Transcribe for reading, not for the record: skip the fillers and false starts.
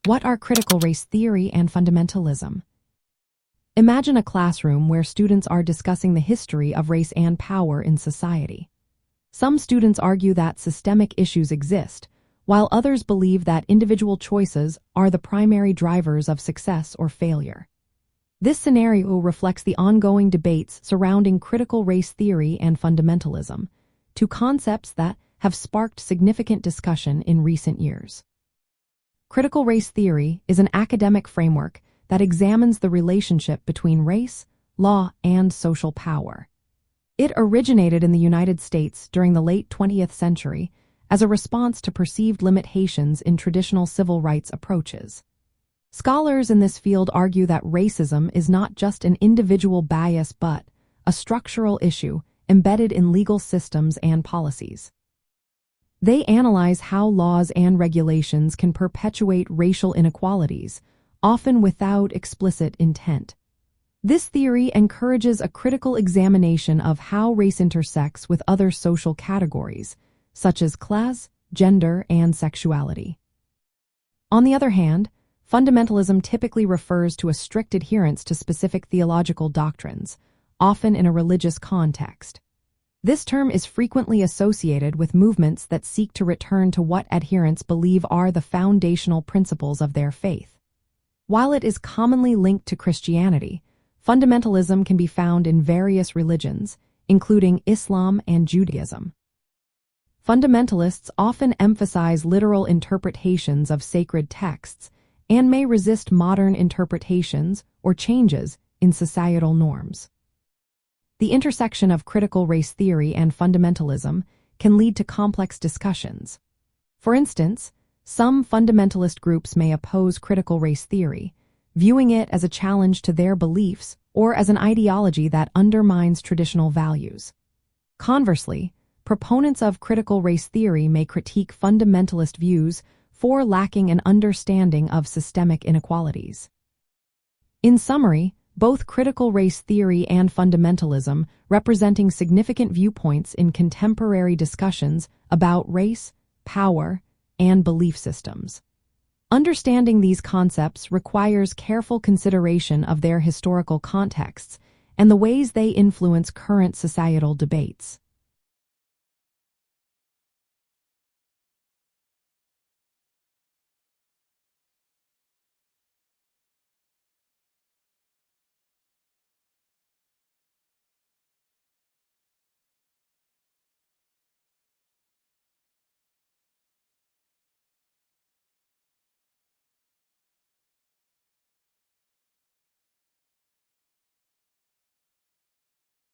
What are critical race theory and fundamentalism? Imagine a classroom where students are discussing the history of race and power in society. Some students argue that systemic issues exist, while others believe that individual choices are the primary drivers of success or failure. This scenario reflects the ongoing debates surrounding critical race theory and fundamentalism, two concepts that have sparked significant discussion in recent years. Critical race theory is an academic framework that examines the relationship between race, law, and social power. It originated in the United States during the late 20th century as a response to perceived limitations in traditional civil rights approaches. Scholars in this field argue that racism is not just an individual bias but a structural issue embedded in legal systems and policies. They analyze how laws and regulations can perpetuate racial inequalities, often without explicit intent. This theory encourages a critical examination of how race intersects with other social categories, such as class, gender, and sexuality. On the other hand, fundamentalism typically refers to a strict adherence to specific theological doctrines, often in a religious context. This term is frequently associated with movements that seek to return to what adherents believe are the foundational principles of their faith. While it is commonly linked to Christianity, fundamentalism can be found in various religions, including Islam and Judaism. Fundamentalists often emphasize literal interpretations of sacred texts and may resist modern interpretations or changes in societal norms. The intersection of critical race theory and fundamentalism can lead to complex discussions. For instance, some fundamentalist groups may oppose critical race theory, viewing it as a challenge to their beliefs or as an ideology that undermines traditional values. Conversely, proponents of critical race theory may critique fundamentalist views for lacking an understanding of systemic inequalities. In summary, both critical race theory and fundamentalism representing significant viewpoints in contemporary discussions about race, power, and belief systems. Understanding these concepts requires careful consideration of their historical contexts and the ways they influence current societal debates.